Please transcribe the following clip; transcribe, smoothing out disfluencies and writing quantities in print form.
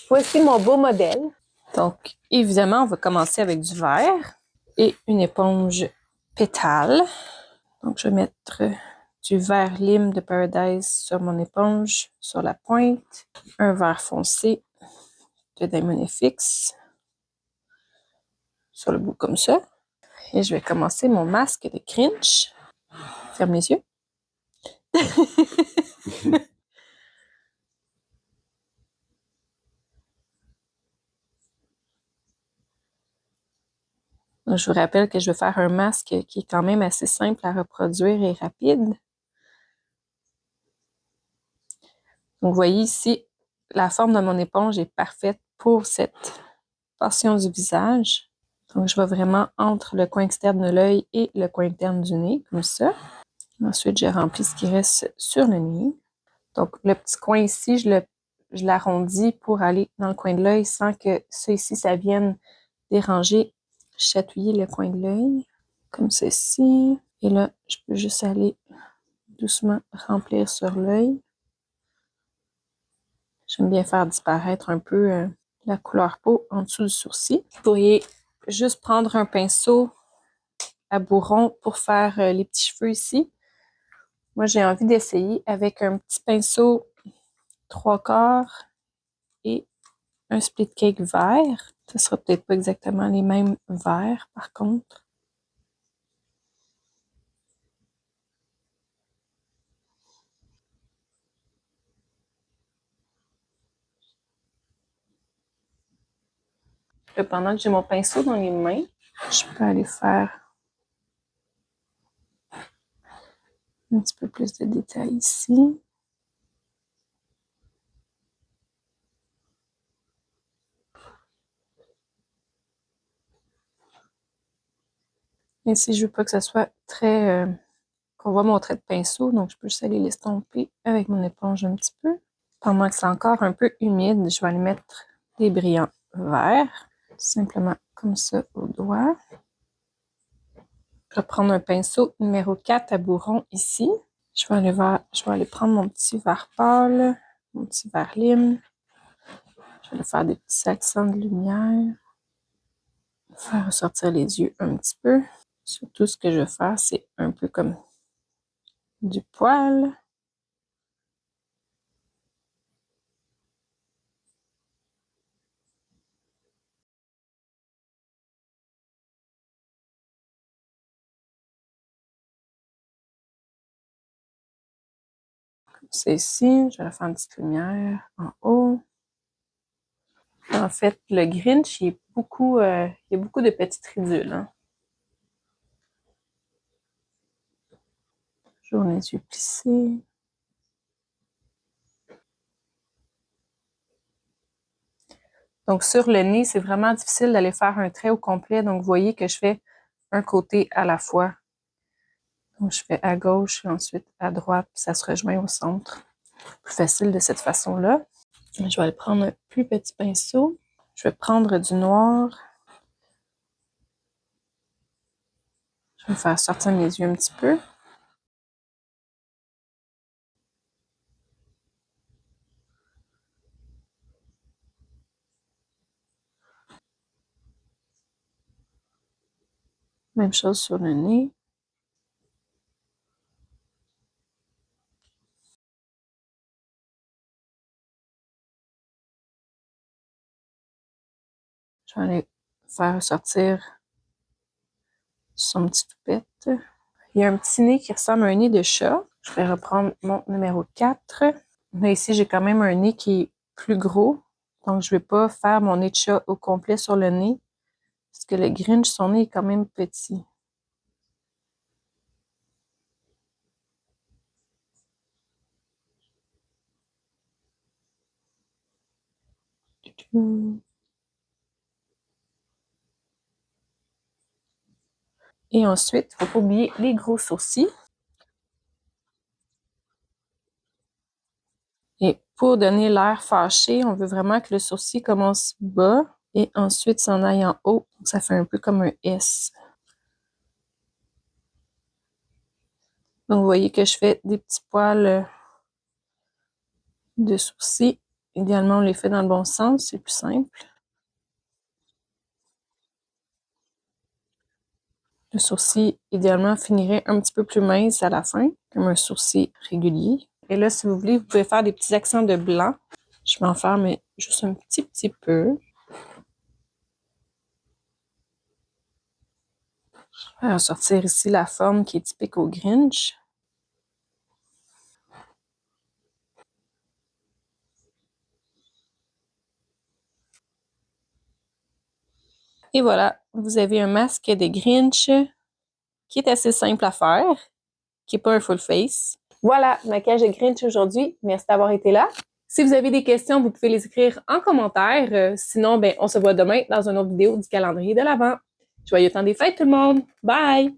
Voici mon beau modèle. Donc, évidemment, on va commencer avec du vert et une éponge pétale. Donc, je vais mettre du vert lime de Paradise sur mon éponge, sur la pointe. Un vert foncé de Diamond FX sur le bout comme ça. Et je vais commencer mon masque de Grinch. Ferme les yeux. Donc, je vous rappelle que je vais faire un masque qui est quand même assez simple à reproduire et rapide. Donc, vous voyez ici, la forme de mon éponge est parfaite pour cette portion du visage. Donc, je vais vraiment entre le coin externe de l'œil et le coin interne du nez, comme ça. Ensuite, je remplis ce qui reste sur le nez. Donc, le petit coin ici, je l'arrondis pour aller dans le coin de l'œil sans que ça ici, ça vienne déranger, chatouiller le coin de l'œil, comme ceci. Et là, je peux juste aller doucement remplir sur l'œil. J'aime bien faire disparaître un peu la couleur peau en dessous du sourcil. Vous pourriez juste prendre un pinceau à bout rond pour faire les petits cheveux ici. Moi, j'ai envie d'essayer avec un petit pinceau 3/4 et un split cake vert. Ce sera peut-être pas exactement les mêmes verts, par contre. Là, pendant que j'ai mon pinceau dans les mains, je peux aller faire un petit peu plus de détails ici. Et si je veux pas que ça soit très... qu'on voit mon trait de pinceau, donc je peux juste aller l'estomper avec mon éponge un petit peu. Pendant que c'est encore un peu humide, je vais aller mettre des brillants verts, simplement comme ça au doigt. Je vais prendre un pinceau numéro 4 à bout rond ici. Je vais aller prendre mon petit vert pâle, mon petit vert lime. Je vais aller faire des petits accents de lumière. Faire ressortir les yeux un petit peu. Surtout, ce que je vais faire, c'est un peu comme du poil. Comme c'est ici. Je vais faire une petite lumière en haut. En fait, le Grinch, il y a beaucoup de petites ridules. Hein? Toujours les yeux plissés. Donc, sur le nez, c'est vraiment difficile d'aller faire un trait au complet. Donc, vous voyez que je fais un côté à la fois. Donc, je fais à gauche et ensuite à droite, puis ça se rejoint au centre. Plus facile de cette façon-là. Je vais aller prendre un plus petit pinceau. Je vais prendre du noir. Je vais me faire sortir mes yeux un petit peu. Même chose sur le nez. Je vais aller faire sortir son petit toupette. Il y a un petit nez qui ressemble à un nez de chat. Je vais reprendre mon numéro 4. Là, ici, j'ai quand même un nez qui est plus gros. Donc, je ne vais pas faire mon nez de chat au complet sur le nez. Parce que le Grinch, son nez est quand même petit. Et ensuite, il ne faut pas oublier les gros sourcils. Et pour donner l'air fâché, on veut vraiment que le sourcil commence bas et ensuite s'en aille en haut. Donc, ça fait un peu comme un S. Donc, vous voyez que je fais des petits poils de sourcils idéalement, on les fait dans le bon sens, c'est plus simple. Le sourcil, idéalement, finirait un petit peu plus mince à la fin, comme un sourcil régulier. Et là, si vous voulez, vous pouvez faire des petits accents de blanc. Je vais en faire, mais juste un petit peu. Je vais ressortir ici la forme qui est typique au Grinch. Et voilà, vous avez un masque de Grinch qui est assez simple à faire, qui n'est pas un full face. Voilà, maquillage de Grinch aujourd'hui. Merci d'avoir été là. Si vous avez des questions, vous pouvez les écrire en commentaire. Sinon, on se voit demain dans une autre vidéo du calendrier de l'Avent. Joyeux temps des fêtes tout le monde! Bye!